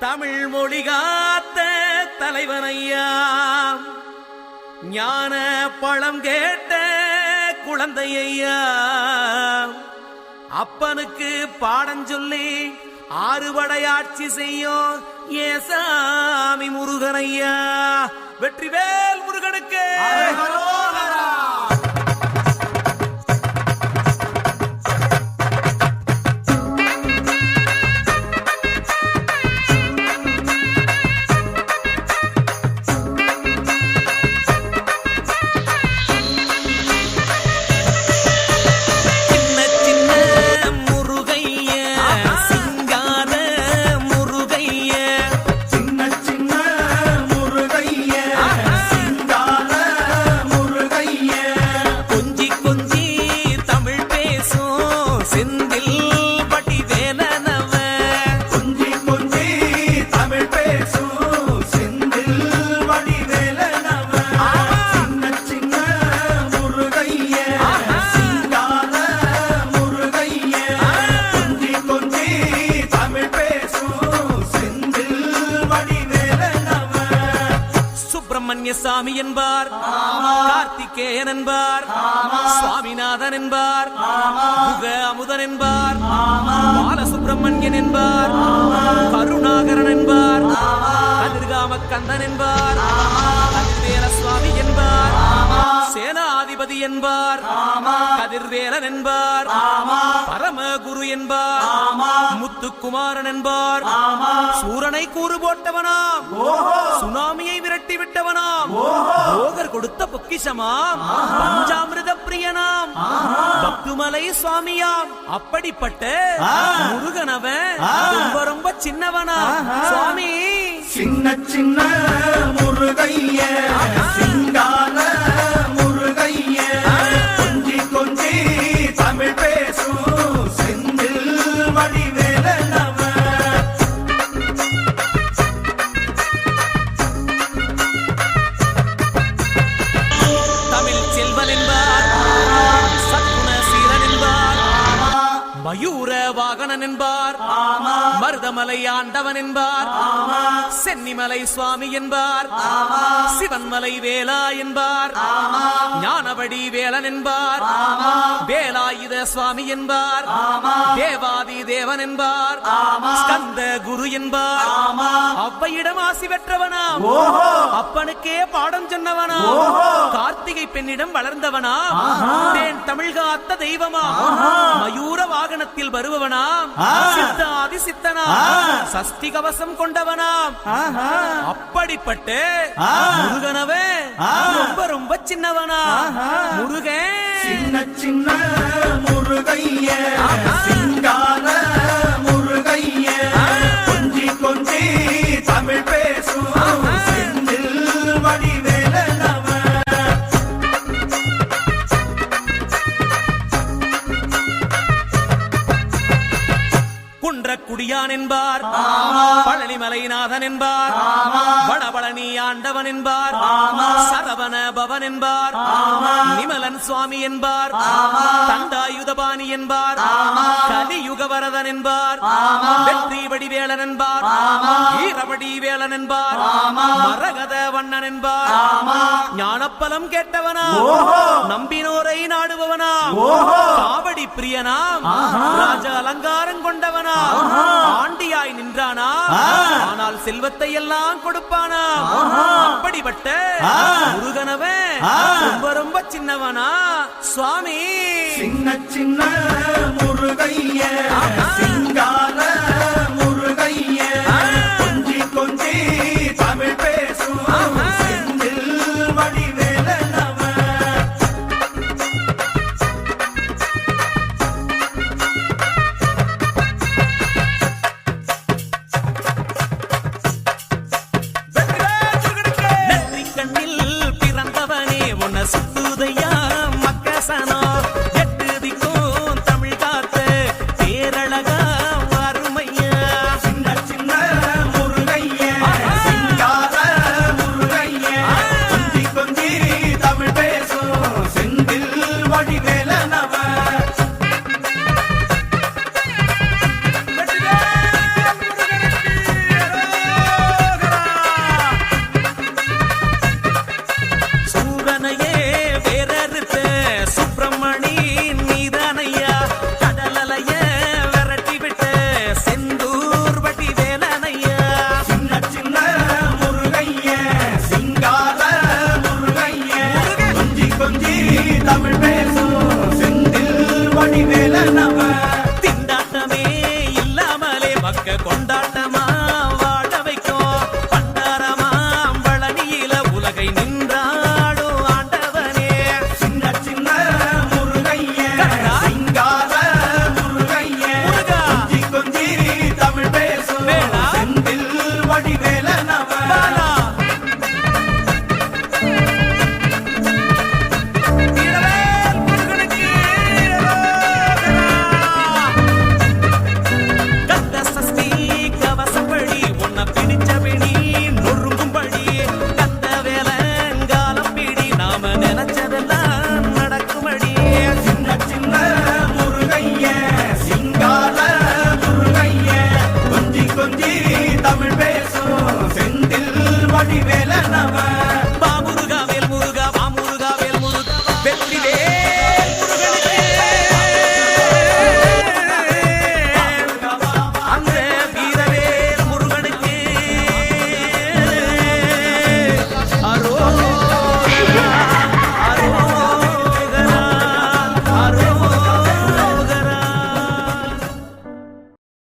தமிழ் மொழி காத்த தலைவனையா, ஞான பழம் கேட்ட குழந்தையா, அப்பனுக்கு பாடம் சொல்லி ஆறுபடையாட்சி செய்யும் ஏசாமி முருகனையா. வெற்றிவேல் முருகனுக்கு. சாமி என்பார், கார்த்திகேயன் என்பார், சுவாமிநாதன் என்பார், முக அமுதன் என்பார், பாலசுப்பிரமணியன் என்பார், கருணாகரன் என்பார், கதிர்காம கந்தன் என்பார், கதிர்வேல சுவாமி என்பார், சேனாதிபதி என்பார், கதிர்வேலன் என்பார், பரமகுரு என்பார், முத்துக்குமாரன் என்பார், சூரனை கூறு போட்டவனாம், சுனாமியை விரட்டி விட்டவனாம், போகர் கொடுத்த பொக்கிஷமாம், பஞ்சாமிர்த பிரியனாம், பக்துமலை சுவாமியாம். அப்படிப்பட்ட முருகனவன் ரொம்ப ரொம்ப சின்னவனா சுவாமி. சின்ன சின்ன முருகைய சிங்கார முருகைய, கொஞ்சி கொஞ்சி தமிழ் பேசும் செந்தில் வடிவேலனவ. தமிழ் செல்வன் என்பார், சத்குண சீரன் என்பார், மயூர வாகனன் என்பார், மருதமலை ஆண்டவன் என்பார், சென்னிமலை சுவாமி என்பார், சிவன்மலை வேலா என்பார், ஞானவடி வேலன் என்பார், வேலாயுத சுவாமி என்பார், தேவாதி தேவன் என்பார், ஸ்கந்த குரு என்பார், அவ்வையிடம் ஆசி பெற்றவனாம், அப்பனுக்கே பாடம் சொன்னவனா, கார்த்திகை பெண்ணிடம் வளர்ந்தவனா, தேன் தமிழ் காத்த தெய்வமா, மயூர வாகனத்தில் வருபவனாம், சித்தாதி சித்தனா, சஷ்டி கவசம் கொண்டவனாம். அப்படிப்பட்ட முருகனவே ரொம்ப ரொம்ப சின்னவனா முருகன். சின்ன சின்ன முருகைய சிங்கார முருகைய, கொஞ்சி கொஞ்சி தமிழ் பேசும் செந்தில் வடிவேலனவ. குடியான் என்பார், பழனிமலைநாதன் என்பார், வடபழனி ஆண்டவன் என்பார், சரவண பவன் என்பார், நிமலன் சுவாமி என்பார், தண்டாயுதபாணி என்பார், கலியுகவரதன் என்பார், வெற்றி வடிவேலன் என்பார், ஈரவடி வேலன் என்பார், மரகத வண்ணன் என்பார், ஞானப்பலம் கேட்டவனா, நம்பினோரை நாடுபவனா, காவடி பிரியனாம், ராஜ அலங்காரம் கொண்டவனா, ஆண்டியாய் நின்றானா, ஆனால் செல்வத்தை எல்லாம் கொடுப்பானா. அப்படிப்பட்ட முருகனவன் ரொம்ப ரொம்ப சின்னவனா சுவாமி. சின்ன சின்ன முருகைய சிங்கார முருகைய, கொஞ்சி கொஞ்சி தமிழ் பேசும் செந்தில் வடிவேலனவ. சுத்துதையா மக்கசனோ, எட்டு திக்கும் தமிழ் காத்த பேரழகா கொக்க கொண்ட